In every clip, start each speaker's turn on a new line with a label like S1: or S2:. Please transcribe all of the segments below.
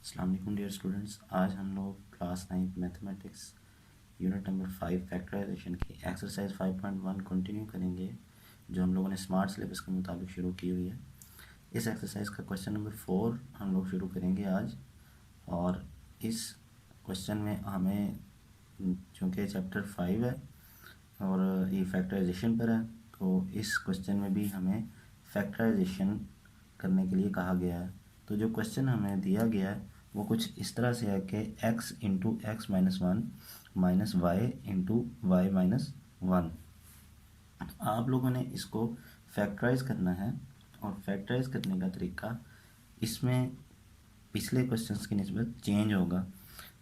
S1: अस्सलाम वालेकुम dear students. आज हम लोग class 9 mathematics unit number 5 factorisation की एक्सरसाइज 5.1 कंटिन्यू करेंगे, जो हम लोगों ने स्मार्ट सिलेबस के मुताबिक शुरू की हुई है। इस एक्सरसाइज का क्वेश्चन नंबर 4 हम लोग शुरू करेंगे आज। और इस क्वेश्चन में हमें, चूँकि चैप्टर 5 है और ये फैक्टराइजेशन पर है, तो इस क्वेश्चन में भी हमें फैक्टराइजेशन करने के लिए कहा गया है। तो जो क्वेश्चन हमें दिया गया है वो कुछ इस तरह से है कि x into x minus one minus y into y minus one. आप लोगों ने इसको फैक्टराइज करना है, और फैक्टराइज करने का तरीका इसमें पिछले क्वेश्चंस की निस्बत चेंज होगा।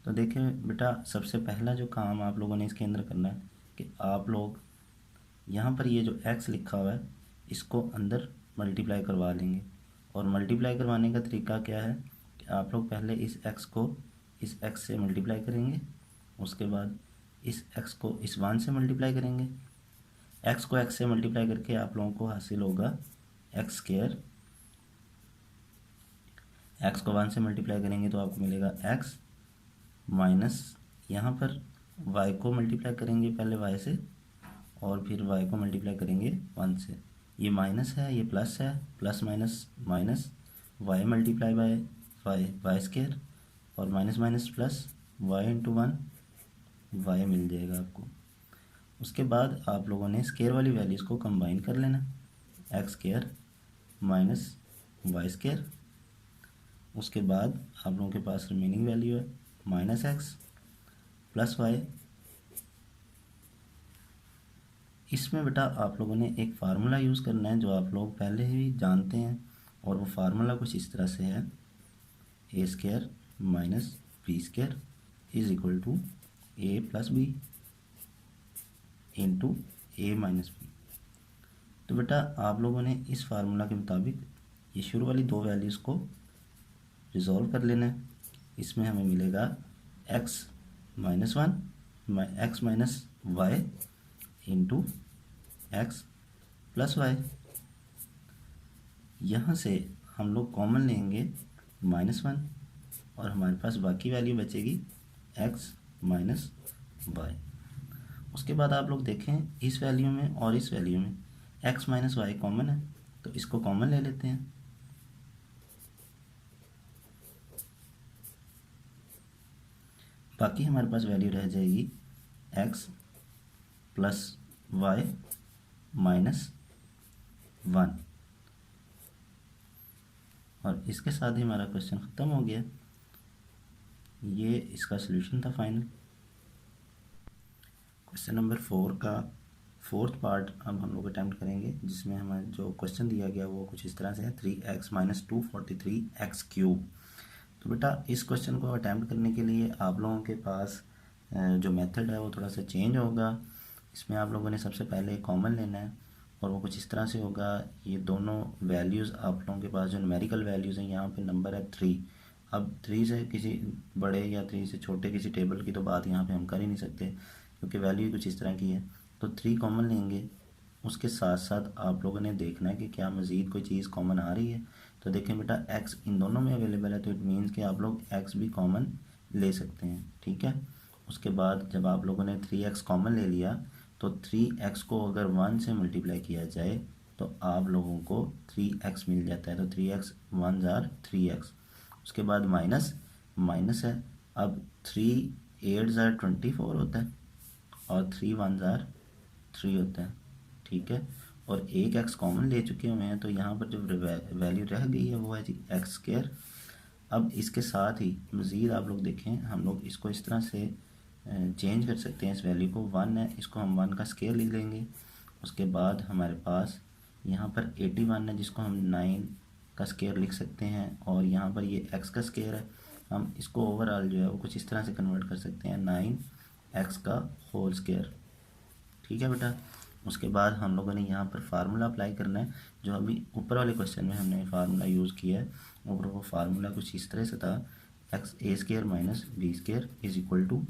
S1: तो देखिए बेटा, सबसे पहला जो काम आप लोगों ने इसके अंदर करना है कि आप लोग यहाँ पर ये जो x लिखा हुआ है इसको अंदर मल्टीप्लाई करवा लेंगे। और मल्टीप्लाई करवाने का तरीका क्या है कि आप लोग पहले इस x को इस x से मल्टीप्लाई करेंगे, उसके बाद इस x को इस 1 से मल्टीप्लाई करेंगे। x को x से मल्टीप्लाई करके आप लोगों को हासिल होगा एक्स स्क्वायर। x को 1 से मल्टीप्लाई करेंगे तो आपको मिलेगा x माइनस, यहाँ पर y को मल्टीप्लाई करेंगे पहले y से, और फिर y को मल्टीप्लाई करेंगे 1 से। ये माइनस है, ये प्लस है, plus minus minus, y multiply by y square, और minus minus plus y into 1 y मिल जाएगा आपको। उसके बाद आप लोगों ने स्क्वायर वाली वैल्यूज़ को कंबाइन कर लेना, x square minus y square. उसके बाद आप लोगों के पास रिमेनिंग वैल्यू है माइनस एक्स प्लस वाई। इसमें बेटा आप लोगों ने एक फार्मूला यूज़ करना है जो आप लोग पहले ही जानते हैं, और वो फार्मूला कुछ इस तरह से है, a square minus b square is equal to a plus b into a minus b. तो बेटा आप लोगों ने इस फार्मूला के मुताबिक ये शुरू वाली दो वैल्यूज़ को रिजॉल्व कर लेना है। इसमें हमें मिलेगा x minus one x minus y into x plus y. यहाँ से हम लोग कॉमन लेंगे -1, और हमारे पास बाकी वैल्यू बचेगी एक्स माइनस वाई। उसके बाद आप लोग देखें इस वैल्यू में और इस वैल्यू में एक्स माइनस वाई कॉमन है, तो इसको कॉमन ले लेते हैं। बाकी हमारे पास वैल्यू रह जाएगी एक्स प्लस वाई माइनस 1, और इसके साथ ही हमारा क्वेश्चन ख़त्म हो गया। ये इसका सलूशन था फाइनल। क्वेश्चन नंबर 4 का फोर्थ पार्ट अब हम लोग अटैम्प्ट करेंगे, जिसमें हमें जो क्वेश्चन दिया गया वो कुछ इस तरह से है 3x माइनस 243x क्यूब। तो बेटा इस क्वेश्चन को अटैम्प्ट करने के लिए आप लोगों के पास जो मेथड है वो थोड़ा सा चेंज होगा। इसमें आप लोगों ने सबसे पहले कॉमन लेना है, और वो कुछ इस तरह से होगा। ये दोनों वैल्यूज़ आप लोगों के पास जो न्यूमेरिकल वैल्यूज़ हैं, यहाँ पे नंबर है 3। अब 3 से किसी बड़े या 3 से छोटे किसी टेबल की तो बात यहाँ पे हम कर ही नहीं सकते, क्योंकि वैल्यू कुछ इस तरह की है। तो 3 कॉमन लेंगे, उसके साथ साथ आप लोगों ने देखना है कि क्या मज़ीद कोई चीज़ कॉमन आ रही है। तो देखें बेटा, x इन दोनों में अवेलेबल है, तो इट मीन्स कि आप लोग x भी कॉमन ले सकते हैं, ठीक है। उसके बाद जब आप लोगों ने 3x कॉमन ले लिया, तो 3x को अगर 1 से मल्टीप्लाई किया जाए तो आप लोगों को 3x मिल जाता है। तो 3x 1 जार 3x। उसके बाद माइनस माइनस है, अब 3 8 जार 24 होता है, और 3 1 जार 3 होता है, ठीक है। और एक x कॉमन ले चुके हुए हैं, तो यहाँ पर जो वैल्यू रह गई है वो है जी एक्स स्क्वायर। अब इसके साथ ही मज़ीद आप लोग देखें, हम लोग इसको इस तरह से चेंज कर सकते हैं। इस वैल्यू को 1 है, इसको हम 1 का स्क्वायर लिख लेंगे। उसके बाद हमारे पास यहाँ पर 81 है, जिसको हम 9 का स्क्वायर लिख सकते हैं, और यहाँ पर ये x का स्क्वायर है। हम इसको ओवरऑल जो है वो कुछ इस तरह से कन्वर्ट कर सकते हैं 9x का होल स्क्वायर, ठीक है बेटा। उसके बाद हम लोगों ने यहाँ पर फार्मूला अप्लाई करना है, जो अभी ऊपर वाले क्वेश्चन में हमने फार्मूला यूज़ किया है, और वो फार्मूला कुछ इस तरह से था, x a square minus b square is equal to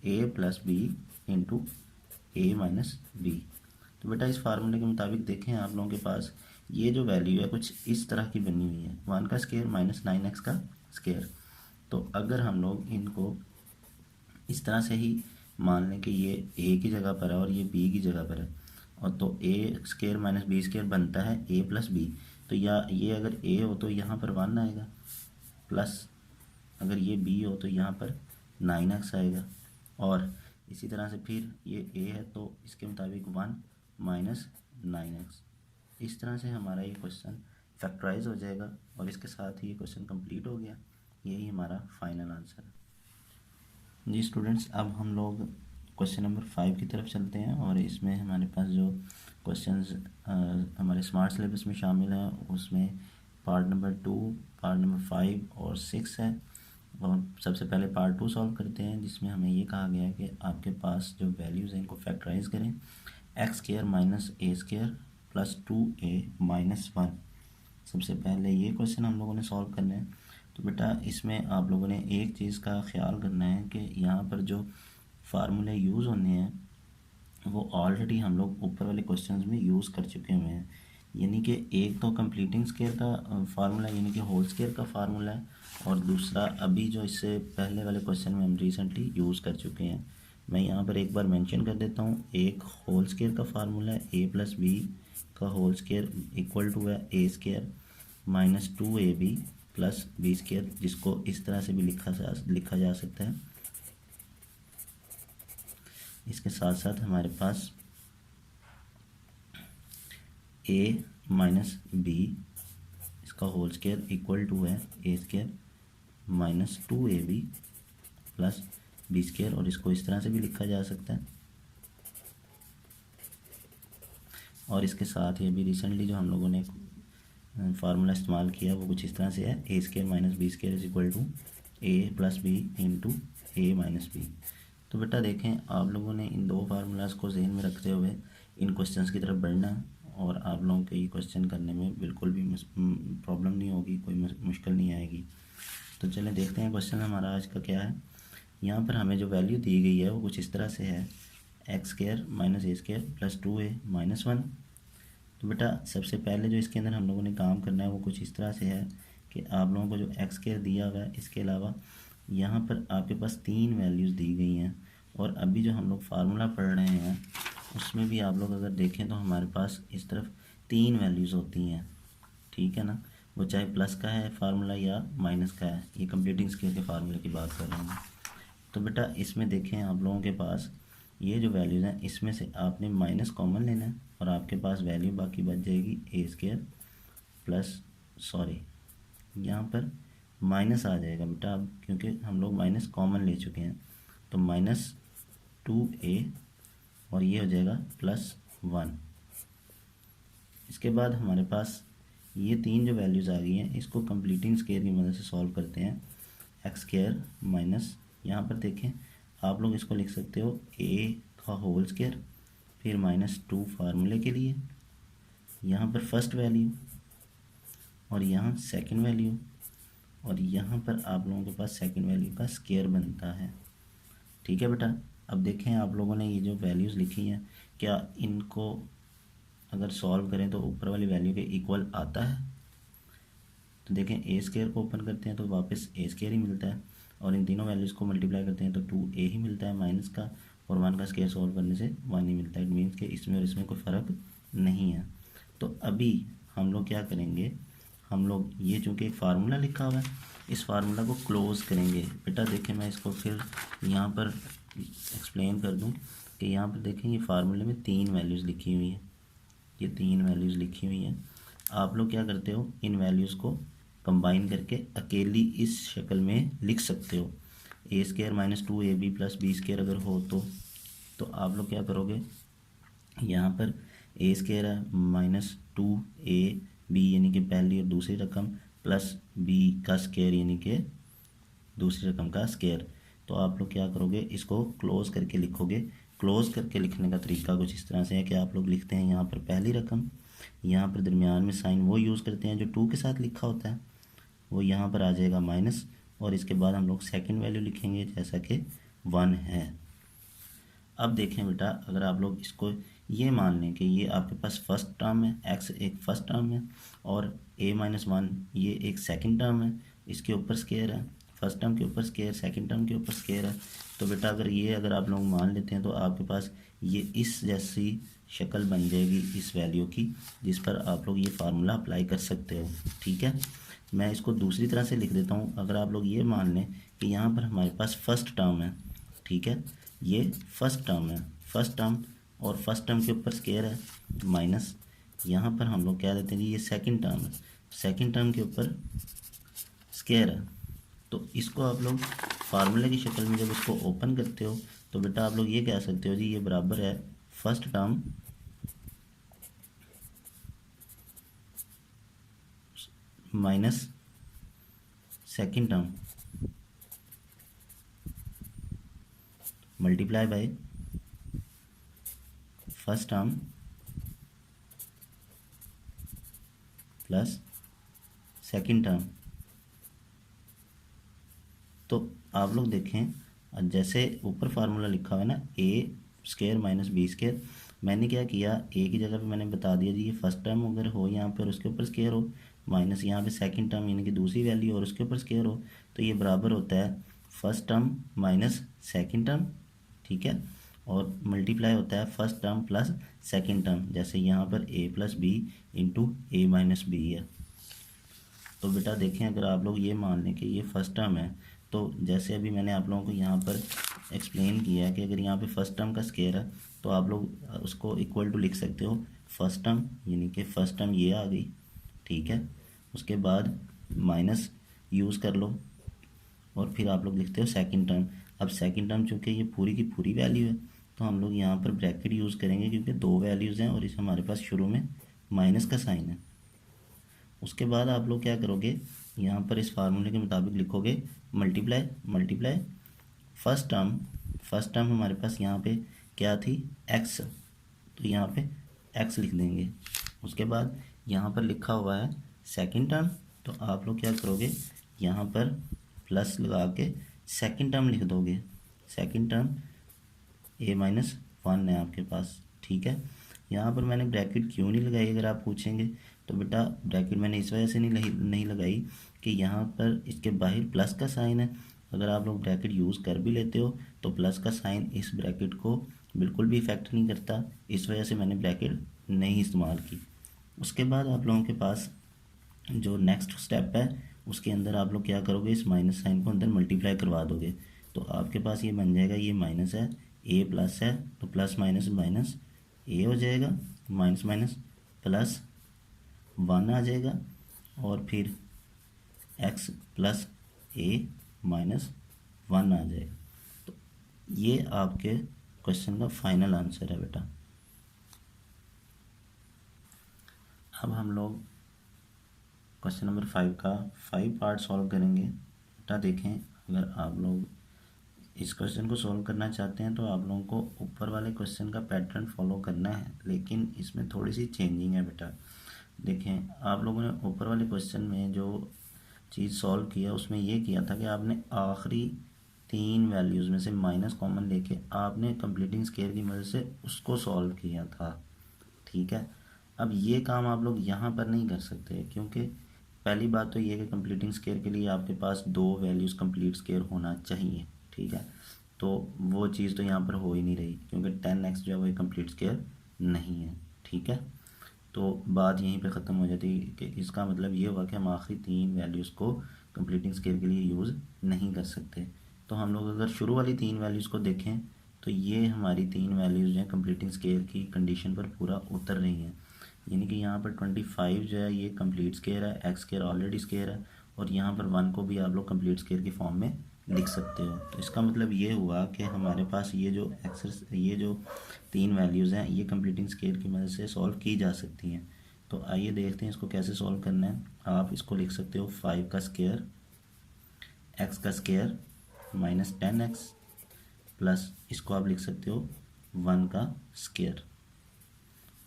S1: a plus b into a minus b. तो बेटा इस फार्मूले के मुताबिक देखें आप लोगों के पास ये जो वैल्यू है कुछ इस तरह की बनी हुई है, 1 का स्क्वायर माइनस 9x का स्क्वायर। तो अगर हम लोग इनको इस तरह से ही मान लें कि ये ए की जगह पर है और ये बी की जगह पर है, और तो ए स्केयर माइनस बी स्केयर बनता है ए प्लस बी। तो या ये अगर ए हो तो यहाँ पर 1 आएगा, प्लस अगर ये बी हो तो यहाँ पर 9x आएगा, और इसी तरह से फिर ये ए है तो इसके मुताबिक 1 माइनस 9x। इस तरह से हमारा ये क्वेश्चन फैक्टराइज हो जाएगा और इसके साथ ही ये क्वेश्चन कंप्लीट हो गया। यही हमारा फाइनल आंसर है। जी स्टूडेंट्स, अब हम लोग क्वेश्चन नंबर 5 की तरफ चलते हैं, और इसमें हमारे पास जो क्वेश्चंस हमारे स्मार्ट सिलेबस में शामिल हैं उसमें पार्ट नंबर 2, पार्ट नंबर 5 और 6 है। और सबसे पहले पार्ट 2 सॉल्व करते हैं, जिसमें हमें ये कहा गया है कि आपके पास जो वैल्यूज़ हैं इनको फैक्टराइज करें। एक्स स्क्वायर माइनस ए स्क्वायर प्लस 2a माइनस 1। सबसे पहले ये क्वेश्चन हम लोगों ने सॉल्व करना है। तो बेटा इसमें आप लोगों ने एक चीज़ का ख्याल करना है कि यहाँ पर जो फार्मूले यूज़ होने हैं वो ऑलरेडी हम लोग ऊपर वाले क्वेश्चंस में यूज़ कर चुके हुए हैं। यानी कि एक तो कंप्लीटिंग स्केयर का फार्मूला यानी कि होल स्केयर का फार्मूला है, और दूसरा अभी जो इससे पहले वाले क्वेश्चन में हम रिसेंटली यूज़ कर चुके हैं। मैं यहाँ पर एक बार मेंशन कर देता हूँ। एक होल स्केयर का फार्मूला है ए प्लस बी का होल स्केयर इक्वल टू है a square minus 2ab plus b square, जिसको इस तरह से भी लिखा जा सकता है। इसके साथ साथ हमारे पास ए माइनस बी इसका होल स्केयर इक्वल टू है a square minus 2ab plus b square, और इसको इस तरह से भी लिखा जा सकता है। और इसके साथ ही अभी रिसेंटली जो हम लोगों ने फार्मूला इस्तेमाल किया वो कुछ इस तरह से है, a square minus b square is equal to a plus b into a minus b. तो बेटा देखें, आप लोगों ने इन दो फार्मूलाज को जहन में रखते हुए इन क्वेश्चंस की तरफ बढ़ना, और आप लोगों के ये क्वेश्चन करने में बिल्कुल भी प्रॉब्लम नहीं होगी, कोई मुश्किल नहीं आएगी। तो चलें देखते हैं क्वेश्चन हमारा आज का क्या है। यहाँ पर हमें जो वैल्यू दी गई है वो कुछ इस तरह से है, एक्स स्क्वायर माइनस ए स्क्वायर प्लस 2a माइनस 1। तो बेटा सबसे पहले जो इसके अंदर हम लोगों ने काम करना है वो कुछ इस तरह से है कि आप लोगों को जो एक्स स्क्वायर दिया हुआ है, इसके अलावा यहाँ पर आपके पास 3 वैल्यूज़ दी गई हैं, और अभी जो हम लोग फार्मूला पढ़ रहे हैं उसमें भी आप लोग अगर देखें तो हमारे पास इस तरफ 3 वैल्यूज़ होती हैं, ठीक है ना। वो चाहे प्लस का है फार्मूला या माइनस का है, ये कंप्लीटिंग स्केयर के फार्मूले की बात कर रहे हैं। तो बेटा इसमें देखें आप लोगों के पास ये जो वैल्यूज़ हैं इसमें से आपने माइनस कॉमन लेना है, और आपके पास वैल्यू बाकी बच जाएगी ए स्क्वायर प्लस यहाँ पर माइनस आ जाएगा बेटा, अब क्योंकि हम लोग माइनस कॉमन ले चुके हैं, तो माइनस 2a और ये हो जाएगा प्लस 1। इसके बाद हमारे पास ये 3 जो वैल्यूज़ आ गई हैं इसको कंप्लीटिंग स्केयर की मदद से सॉल्व करते हैं। एक्स स्क्वायर माइनस, यहाँ पर देखें आप लोग इसको लिख सकते हो ए का होल स्क्वायर फिर माइनस 2 फार्मूले के लिए, यहाँ पर फर्स्ट वैल्यू और यहाँ सेकंड वैल्यू, और यहाँ पर आप लोगों के पास सेकंड वैल्यू का स्क्वायर बनता है, ठीक है बेटा। अब देखें आप लोगों ने ये जो वैल्यूज़ लिखी हैं क्या इनको अगर सॉल्व करें तो ऊपर वाली वैल्यू के इक्वल आता है। तो देखें ए स्क्वायर को ओपन करते हैं तो वापस ए स्क्वायर ही मिलता है, और इन तीनों वैल्यूज़ को मल्टीप्लाई करते हैं तो 2a ही मिलता है माइनस का, और 1 का स्क्वायर सॉल्व करने से 1 ही मिलता है। इट मीन्स कि इसमें और इसमें कोई फ़र्क नहीं है। तो अभी हम लोग क्या करेंगे, हम लोग ये चूँकि एक फार्मूला लिखा हुआ है इस फार्मूला को क्लोज़ करेंगे। बेटा देखें मैं इसको फिर यहाँ पर एक्सप्लेन कर दूँ कि यहाँ पर देखें ये फार्मूले में 3 वैल्यूज़ लिखी हुई हैं, ये 3 वैल्यूज़ लिखी हुई हैं। आप लोग क्या करते हो, इन वैल्यूज़ को कंबाइन करके अकेली इस शक्ल में लिख सकते हो। A square minus 2ab plus b square अगर हो तो आप लोग क्या करोगे, यहाँ पर ए स्क्वायर है माइनस 2ab यानी कि पहली और दूसरी रकम प्लस बी का स्क्वायर यानी कि दूसरी रकम का स्क्वायर। तो आप लोग क्या करोगे, इसको क्लोज़ करके लिखोगे। क्लोज़ करके लिखने का तरीका कुछ इस तरह से है कि आप लोग लिखते हैं यहाँ पर पहली रकम, यहाँ पर दरमियान में साइन वो यूज़ करते हैं जो 2 के साथ लिखा होता है, वो यहाँ पर आ जाएगा माइनस, और इसके बाद हम लोग सेकंड वैल्यू लिखेंगे जैसा कि 1 है। अब देखें बेटा, अगर आप लोग इसको ये मान लें कि ये आपके पास फर्स्ट टर्म है, एक्स एक फर्स्ट टर्म है और a माइनस 1 ये एक सेकंड टर्म है, इसके ऊपर स्क्वायर है, फर्स्ट टर्म के ऊपर स्केयर, सेकंड टर्म के ऊपर स्केयर है। तो बेटा अगर आप लोग मान लेते हैं तो आपके पास ये इस जैसी शक्ल बन जाएगी इस वैल्यू की, जिस पर आप लोग ये फार्मूला अप्लाई कर सकते हो। ठीक है, मैं इसको दूसरी तरह से लिख देता हूँ। अगर आप लोग ये मान लें कि यहाँ पर हमारे पास फर्स्ट टर्म है, ठीक है, ये फर्स्ट टर्म है, फर्स्ट टर्म और फर्स्ट टर्म के ऊपर स्केयर है माइनस, यहाँ पर हम लोग क्या देते हैं जी, ये सेकंड टर्म है, सेकंड टर्म के ऊपर स्केयर है। तो इसको आप लोग फार्मूले की शक्ल में जब इसको ओपन करते हो तो बेटा आप लोग ये कह सकते हो जी, ये बराबर है first term minus second term multiply by first term plus second term. तो आप लोग देखें, जैसे ऊपर फार्मूला लिखा हुआ है ना, ए स्केयर माइनस बी स्केयर, मैंने क्या किया, ए की जगह पे मैंने बता दिया जी ये फर्स्ट टर्म अगर हो यहाँ पर उसके ऊपर स्केयर हो, माइनस यहाँ पे सेकंड टर्म यानी कि दूसरी वैल्यू और उसके ऊपर स्केयर हो, तो ये बराबर होता है first term minus second term, ठीक है, और मल्टीप्लाई होता है first term plus second term, जैसे यहाँ पर ए plus b into a minus B है। तो बेटा देखें, अगर आप लोग ये मान लें कि ये फर्स्ट टर्म है, तो जैसे अभी मैंने आप लोगों को यहाँ पर एक्सप्लेन किया है कि अगर यहाँ पे फर्स्ट टर्म का स्केयर है तो आप लोग उसको इक्वल टू लिख सकते हो फर्स्ट टर्म, यानी कि फर्स्ट टर्म ये आ गई, ठीक है, उसके बाद माइनस यूज़ कर लो और फिर आप लोग लिखते हो सेकंड टर्म। अब सेकंड टर्म चूँकि ये पूरी की पूरी वैल्यू है तो हम लोग यहाँ पर ब्रैकेट यूज़ करेंगे क्योंकि दो वैल्यूज़ हैं और इस हमारे पास शुरू में माइनस का साइन है। उसके बाद आप लोग क्या करोगे, यहाँ पर इस फार्मूले के मुताबिक लिखोगे मल्टीप्लाई मल्टीप्लाई फर्स्ट टर्म हमारे पास यहाँ पे क्या थी, एक्स, तो यहाँ पे एक्स लिख देंगे। उसके बाद यहाँ पर लिखा हुआ है सेकंड टर्म, तो आप लोग क्या करोगे, यहाँ पर प्लस लगा के सेकंड टर्म लिख दोगे, सेकंड टर्म ए माइनस वन है आपके पास, ठीक है। यहाँ पर मैंने ब्रैकेट क्यों नहीं लगाई अगर आप पूछेंगे, तो बेटा ब्रैकेट मैंने इस वजह से नहीं लगाई कि यहाँ पर इसके बाहर प्लस का साइन है। अगर आप लोग ब्रैकेट यूज़ कर भी लेते हो तो प्लस का साइन इस ब्रैकेट को बिल्कुल भी इफेक्ट नहीं करता, इस वजह से मैंने ब्रैकेट नहीं इस्तेमाल की। उसके बाद आप लोगों के पास जो नेक्स्ट स्टेप है उसके अंदर आप लोग क्या करोगे, इस माइनस साइन को अंदर मल्टीप्लाई करवा दोगे, तो आपके पास ये बन जाएगा, ये माइनस है, ए प्लस है, तो प्लस माइनस माइनस ए हो जाएगा, माइनस माइनस प्लस वन आ जाएगा, और फिर एक्स प्लस ए माइनस वन आ जाएगा। तो ये आपके क्वेश्चन का फाइनल आंसर है बेटा। अब हम लोग क्वेश्चन नंबर 5 का 5 पार्ट सॉल्व करेंगे। बेटा देखें, अगर आप लोग इस क्वेश्चन को सॉल्व करना चाहते हैं तो आप लोगों को ऊपर वाले क्वेश्चन का पैटर्न फॉलो करना है, लेकिन इसमें थोड़ी सी चेंजिंग है बेटा। देखें, आप लोगों ने ऊपर वाले क्वेश्चन में जो चीज़ सॉल्व किया उसमें ये किया था कि आपने आखिरी तीन वैल्यूज़ में से माइनस कॉमन लेके आपने कंप्लीटिंग स्केयर की मदद से उसको सॉल्व किया था, ठीक है। अब ये काम आप लोग यहाँ पर नहीं कर सकते, क्योंकि पहली बात तो ये है कि कंप्लीटिंग स्केयर के लिए आपके पास दो वैल्यूज़ कंप्लीट स्केयर होना चाहिए, ठीक है। तो वो चीज़ तो यहाँ पर हो ही नहीं रही, क्योंकि 10x जो है वो कंप्लीट स्केयर नहीं है, ठीक है। तो बात यहीं पे ख़त्म हो जाती है कि इसका मतलब ये हुआ कि हम आखिरी तीन वैल्यूज़ को कंप्लीटिंग स्केयर के लिए यूज़ नहीं कर सकते। तो हम लोग अगर शुरू वाली तीन वैल्यूज़ को देखें तो ये हमारी तीन वैल्यूज़ जो हैं कंप्लीटिंग स्केयर की कंडीशन पर पूरा उतर रही हैं, यानी कि यहाँ पर 25 जो है ये कंप्लीट स्केयर है, एक्स स्केयर ऑलरेडी स्केयर है, और यहाँ पर 1 को भी आप लोग कंप्लीट स्केयर की फॉर्म में लिख सकते हो। तो इसका मतलब ये हुआ कि हमारे पास ये जो तीन वैल्यूज़ हैं ये कंप्लीटिंग स्केयर की मदद से सॉल्व की जा सकती हैं। तो आइए देखते हैं इसको कैसे सॉल्व करना है। आप इसको लिख सकते हो 5 का स्केयर, एक्स का स्केयर माइनस 10x प्लस इसको आप लिख सकते हो 1 का स्केयर।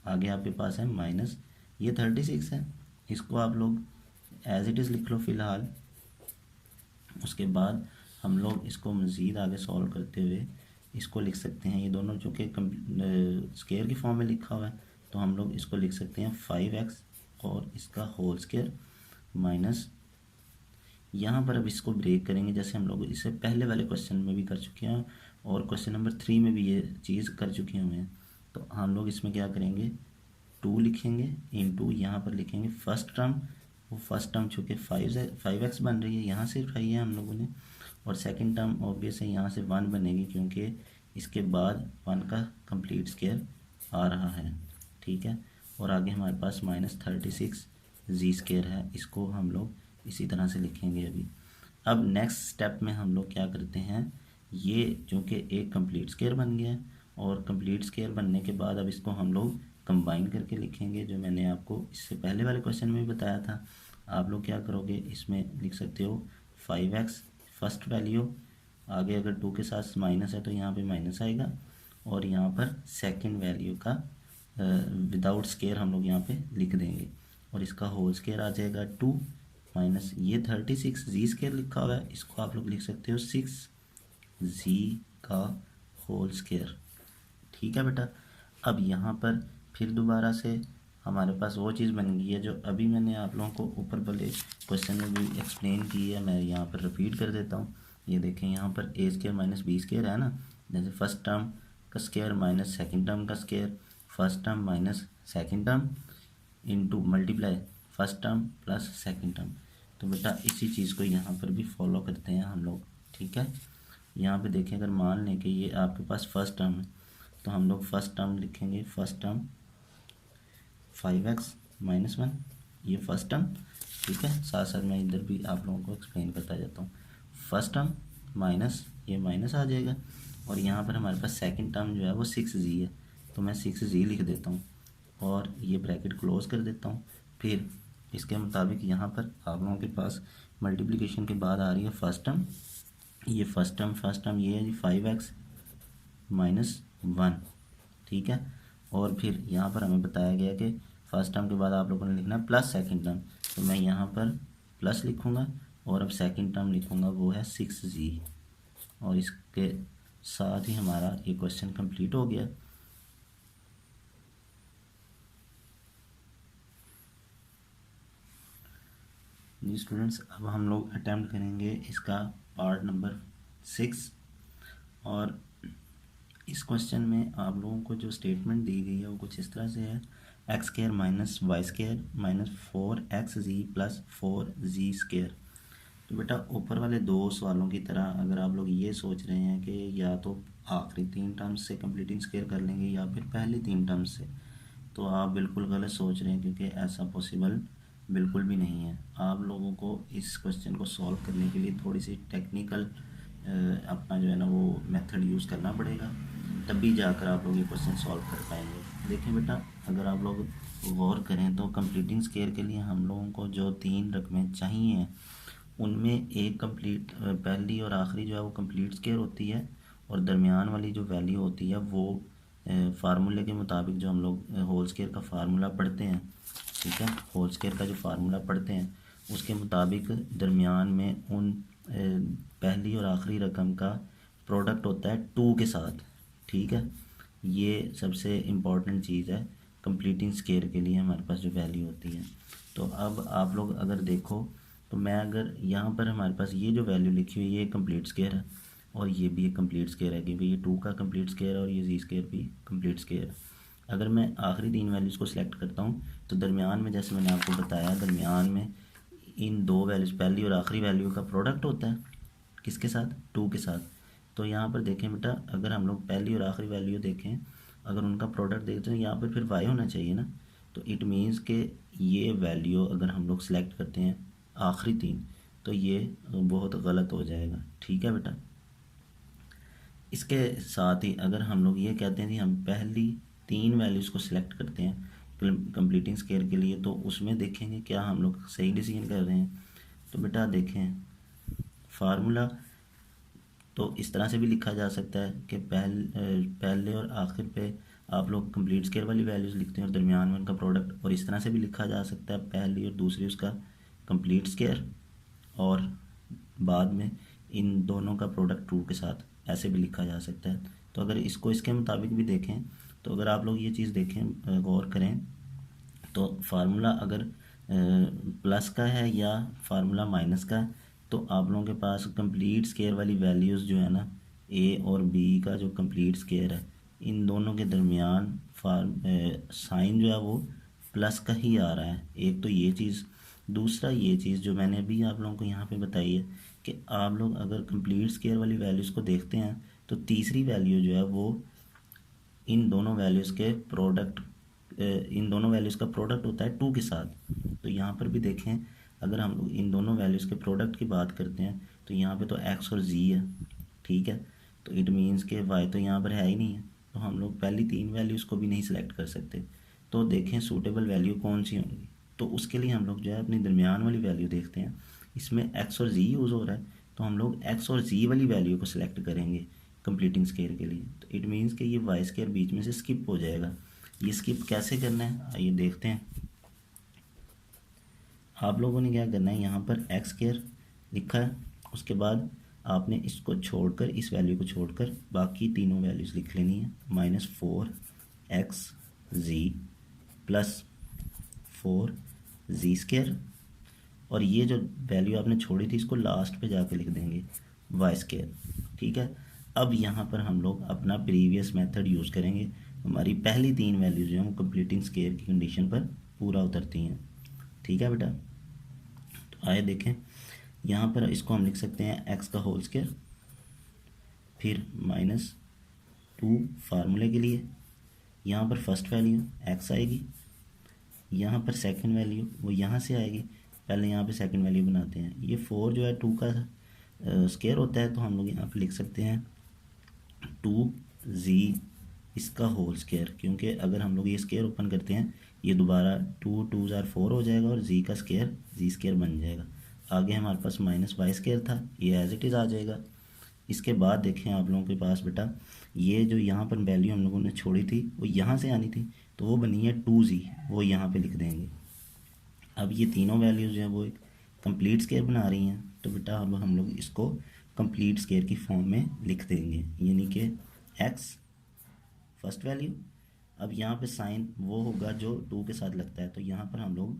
S1: आगे आपके पास है माइनस ये 36 है, इसको आप लोग एज इट इज़ लिख लो फ़िलहाल। उसके बाद हम लोग इसको मज़ीद आगे सॉल्व करते हुए इसको लिख सकते हैं, ये दोनों चूँकि स्केयर की फॉर्म में लिखा हुआ है तो हम लोग इसको लिख सकते हैं 5x और इसका होल स्केयर माइनस यहाँ पर अब इसको ब्रेक करेंगे, जैसे हम लोग इससे पहले वाले क्वेश्चन में भी कर चुके हैं और क्वेश्चन नंबर 3 में भी ये चीज़ कर चुके हुए हैं। तो हम लोग इसमें क्या करेंगे, 2 लिखेंगे इंटू यहाँ पर लिखेंगे फर्स्ट टर्म, वो फर्स्ट टर्म चूँकि 5x बन रही है, यहाँ से उठाई है हम लोगों ने, और सेकंड टर्म ऑब्वियस है यहाँ से 1 बनेगी क्योंकि इसके बाद 1 का कंप्लीट स्क्वायर आ रहा है, ठीक है। और आगे हमारे पास -36 जी स्क्वायर है, इसको हम लोग इसी तरह से लिखेंगे अभी। अब नेक्स्ट स्टेप में हम लोग क्या करते हैं, ये चूँकि एक कंप्लीट स्क्वायर बन गया और कंप्लीट स्क्वायर बनने के बाद अब इसको हम लोग कंबाइन करके लिखेंगे, जो मैंने आपको इससे पहले वाले क्वेश्चन में भी बताया था। आप लोग क्या करोगे, इसमें लिख सकते हो 5x फर्स्ट वैल्यू, आगे अगर 2 के साथ माइनस है तो यहाँ पे माइनस आएगा, और यहाँ पर सेकंड वैल्यू का विदाउट स्क्वायर हम लोग यहाँ पे लिख देंगे, और इसका होल स्क्वायर आ जाएगा 2 माइनस ये 36 जी स्क्वायर लिखा हुआ है, इसको आप लोग लिख सकते हो 6 जी का होल स्क्वायर, ठीक है बेटा। अब यहाँ पर फिर दोबारा से हमारे पास वो चीज़ बन गई है जो अभी मैंने आप लोगों को ऊपर वाले क्वेश्चन में भी एक्सप्लेन की है, मैं यहाँ पर रिपीट कर देता हूँ। ये देखें यहाँ पर ए स्क्वायर माइनस बी स्क्वायर है ना, जैसे फर्स्ट टर्म का स्क्वायर माइनस सेकंड टर्म का square, first term minus second term into multiply first term plus second term. तो बेटा इसी चीज़ को यहाँ पर भी फॉलो करते हैं हम लोग, ठीक है। यहाँ पे देखें, अगर मान लें कि ये आपके पास फर्स्ट टर्म है तो हम लोग फर्स्ट टर्म लिखेंगे, फर्स्ट टर्म 5x माइनस 1, ये फर्स्ट टर्म, ठीक है। साथ साथ मैं इधर भी आप लोगों को एक्सप्लेन करता जाता हूँ। फर्स्ट टर्म माइनस ये माइनस आ जाएगा, और यहाँ पर हमारे पास सेकंड टर्म जो है वो 6g है, तो मैं 6g लिख देता हूँ और ये ब्रैकेट क्लोज कर देता हूँ। फिर इसके मुताबिक यहाँ पर आप लोगों के पास मल्टीप्लिकेशन के बाद आ रही है फर्स्ट टर्म, ये फर्स्ट टर्म ये है जी 5x माइनस 1, ठीक है। और फिर यहाँ पर हमें बताया गया कि फर्स्ट टर्म के बाद आप लोगों ने लिखना है प्लस सेकंड टर्म, तो मैं यहाँ पर प्लस लिखूँगा और अब सेकंड टर्म लिखूँगा वो है 6g, और इसके साथ ही हमारा ये क्वेश्चन कंप्लीट हो गया। जी स्टूडेंट्स, अब हम लोग अटेम्प्ट करेंगे इसका पार्ट नंबर 6, और इस क्वेश्चन में आप लोगों को जो स्टेटमेंट दी गई है वो कुछ इस तरह से है, x square minus y square minus 4xg plus 4g square. तो बेटा ऊपर वाले दो सवालों की तरह अगर आप लोग ये सोच रहे हैं कि या तो आखिरी 3 टर्म्स से कंप्लीटिंग स्क्वायर कर लेंगे या फिर पहले 3 टर्म्स से, तो आप बिल्कुल गलत सोच रहे हैं, क्योंकि ऐसा पॉसिबल बिल्कुल भी नहीं है। आप लोगों को इस क्वेश्चन को सॉल्व करने के लिए थोड़ी सी टेक्निकल अपना जो है ना वो मेथड यूज़ करना पड़ेगा, तभी जाकर आप लोग ये क्वेश्चन सॉल्व कर पाएंगे। देखें बेटा, अगर आप लोग गौर करें तो कंप्लीटिंग स्क्वायर के लिए हम लोगों को जो 3 रकमें चाहिए उनमें एक कंप्लीट पहली और आखिरी जो है वो कंप्लीट स्क्वायर होती है, और दरमियान वाली जो वैल्यू होती है वो फार्मूले के मुताबिक जो हम लोग होल स्क्वायर का फार्मूला पढ़ते हैं, ठीक है, होल स्क्वायर का जो फार्मूला पढ़ते हैं उसके मुताबिक दरमियान में उन पहली और आखिरी रकम का प्रोडक्ट होता है 2 के साथ, ठीक है। ये सबसे इम्पॉर्टेंट चीज़ है कंप्लीटिंग स्क्वायर के लिए हमारे पास जो वैल्यू होती है। तो अब आप लोग अगर देखो तो मैं अगर यहाँ पर हमारे पास ये जो वैल्यू लिखी हुई है ये कंप्लीट स्क्वायर है, और ये भी एक कंप्लीट स्क्वायर है क्योंकि ये 2 का कंप्लीट स्क्वायर है और ये जी स्क्वायर भी कंप्लीट स्क्वायर है। अगर मैं आखिरी 3 वैल्यूज़ को सिलेक्ट करता हूँ तो दरमियान में, जैसे मैंने आपको बताया, दरमियान में इन 2 वैल्यूज़ पहली और आखिरी वैल्यू का प्रोडक्ट होता है किसके साथ, 2 के साथ। तो यहाँ पर देखें बेटा, अगर हम लोग पहली और आखिरी वैल्यू देखें, अगर उनका प्रोडक्ट देखते हैं यहाँ पर फिर y होना चाहिए ना, तो इट मीन्स कि ये वैल्यू अगर हम लोग सिलेक्ट करते हैं आखिरी 3 तो ये बहुत गलत हो जाएगा, ठीक है बेटा। इसके साथ ही अगर हम लोग ये कहते हैं कि हम पहली 3 वैल्यूज़ को सिलेक्ट करते हैं कंप्लीटिंग स्क्वायर के लिए, तो उसमें देखेंगे क्या हम लोग सही डिसीजन कर रहे हैं। तो बेटा देखें, फार्मूला तो इस तरह से भी लिखा जा सकता है कि पहले और आखिर पे आप लोग कंप्लीट स्क्वायर वाली वैल्यूज़ लिखते हैं और दरमियान में उनका प्रोडक्ट, और इस तरह से भी लिखा जा सकता है पहली और दूसरी उसका कंप्लीट स्क्वायर और बाद में इन दोनों का प्रोडक्ट 2 के साथ, ऐसे भी लिखा जा सकता है। तो अगर इसको इसके मुताबिक भी देखें तो अगर आप लोग ये चीज़ देखें, गौर करें, तो फार्मूला अगर प्लस का है या फार्मूला माइनस का, तो आप लोगों के पास कंप्लीट स्केयर वाली वैल्यूज़ जो है ना, ए और बी का जो कंप्लीट स्केयर है, इन दोनों के दरमियान साइन जो है वो प्लस का ही आ रहा है। एक तो ये चीज़, दूसरा ये चीज़ जो मैंने अभी आप लोगों को यहाँ पे बताई है कि आप लोग अगर कंप्लीट स्केयर वाली वैल्यूज़ को देखते हैं तो तीसरी वैल्यू जो है वो इन दोनों वैल्यूज़ के प्रोडक्ट, इन दोनों वैल्यूज़ का प्रोडक्ट होता है 2 के साथ। तो यहाँ पर भी देखें, अगर हम लोग इन दोनों वैल्यूज़ के प्रोडक्ट की बात करते हैं तो यहाँ पे तो x और z है, ठीक है। तो इट मीन्स के y तो यहाँ पर है ही नहीं है, तो हम लोग पहली 3 वैल्यूज़ को भी नहीं सिलेक्ट कर सकते। तो देखें सूटेबल वैल्यू कौन सी होंगी, तो उसके लिए हम लोग जो है अपनी दरमियान वाली वैल्यू देखते हैं। इसमें x और z यूज़ हो रहा है, तो हम लोग x और z वाली वैल्यू को सिलेक्ट करेंगे कंप्लीटिंग स्केयर के लिए। तो इट मीन्स कि ये वाई स्केयर बीच में से स्किप हो जाएगा। ये स्किप कैसे करना है आइए देखते हैं। आप लोगों ने क्या करना है, यहाँ पर एक्स स्केयर लिखा है, उसके बाद आपने इसको छोड़कर, इस वैल्यू को छोड़कर बाकी तीनों वैल्यूज़ लिख लेनी है। -4xz प्लस 4z स्केयर, और ये जो वैल्यू आपने छोड़ी थी इसको लास्ट पे जाके लिख देंगे वाई स्केयर, ठीक है। अब यहाँ पर हम लोग अपना प्रीवियस मेथड यूज़ करेंगे। हमारी पहली 3 वैल्यूज जो हैं वो कंप्लीटिंग स्केयर की कंडीशन पर पूरा उतरती हैं, ठीक है बेटा। तो आए देखें, यहाँ पर इसको हम लिख सकते हैं एक्स का होल स्केयर, फिर -2 फार्मूले के लिए, यहाँ पर फर्स्ट वैल्यू एक्स आएगी, यहाँ पर सेकंड वैल्यू वो यहाँ से आएगी। पहले यहाँ पे सेकंड वैल्यू बनाते हैं। ये 4 जो है 2 का स्केयर होता है, तो हम लोग यहाँ पे लिख सकते हैं 2z इसका होल स्केयर, क्योंकि अगर हम लोग ये स्केयर ओपन करते हैं ये दोबारा 2 2 4 हो जाएगा और z का स्केयर z स्केयर बन जाएगा। आगे हमारे पास -y स्केयर था, ये एज इट इज़ आ जाएगा। इसके बाद देखें आप लोगों के पास बेटा, ये जो यहाँ पर वैल्यू हम लोगों ने छोड़ी थी वो यहाँ से आनी थी, तो वो बनी है 2z, वो यहाँ पे लिख देंगे। अब ये तीनों वैल्यूज़ जो हैं वो एक कंप्लीट स्केयर बना रही हैं, तो बेटा अब हम लोग इसको कंप्लीट स्केयर की फॉर्म में लिख देंगे, यानी कि x फर्स्ट वैल्यू, अब यहाँ पे साइन वो होगा जो 2 के साथ लगता है, तो यहाँ पर हम लोग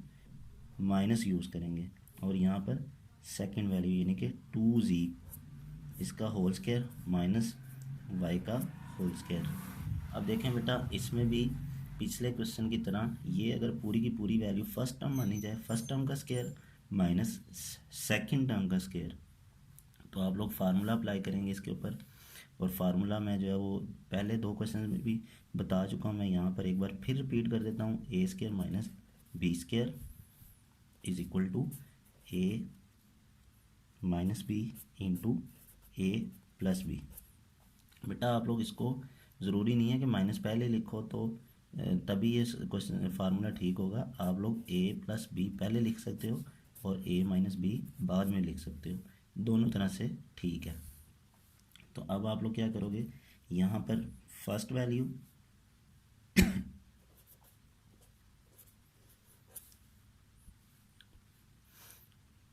S1: माइनस यूज़ करेंगे, और यहाँ पर सेकंड वैल्यू यानी कि 2z इसका होल स्केयर माइनस y का होल स्केयर। अब देखें बेटा, इसमें भी पिछले क्वेश्चन की तरह ये अगर पूरी की पूरी वैल्यू फर्स्ट टर्म मानी जाए, फर्स्ट टर्म का स्केयर माइनस सेकंड टर्म का स्केयर, तो आप लोग फार्मूला अप्लाई करेंगे इसके ऊपर। और फार्मूला मैं जो है वो पहले 2 क्वेश्चन में भी बता चुका हूँ, मैं यहाँ पर एक बार फिर रिपीट कर देता हूँ। A square minus b square is equal to a minus b into a plus b. बेटा आप लोग इसको ज़रूरी नहीं है कि माइनस पहले लिखो तो तभी ये क्वेश्चन फार्मूला ठीक होगा। आप लोग a प्लस बी पहले लिख सकते हो और a माइनस बी बाद में लिख सकते हो, दोनों तरह से ठीक है। तो अब आप लोग क्या करोगे, यहाँ पर first value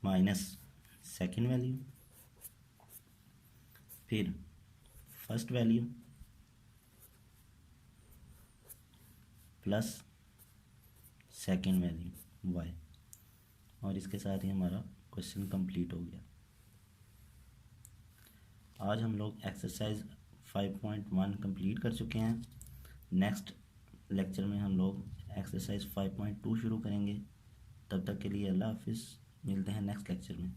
S1: minus second value, फिर first value plus second value y, और इसके साथ ही हमारा क्वेश्चन कंप्लीट हो गया। आज हम लोग एक्सरसाइज 5.1 कंप्लीट कर चुके हैं। नेक्स्ट लेक्चर में हम लोग एक्सरसाइज 5.2 शुरू करेंगे। तब तक के लिए अल्लाह हाफिज़, मिलते हैं नेक्स्ट लेक्चर में।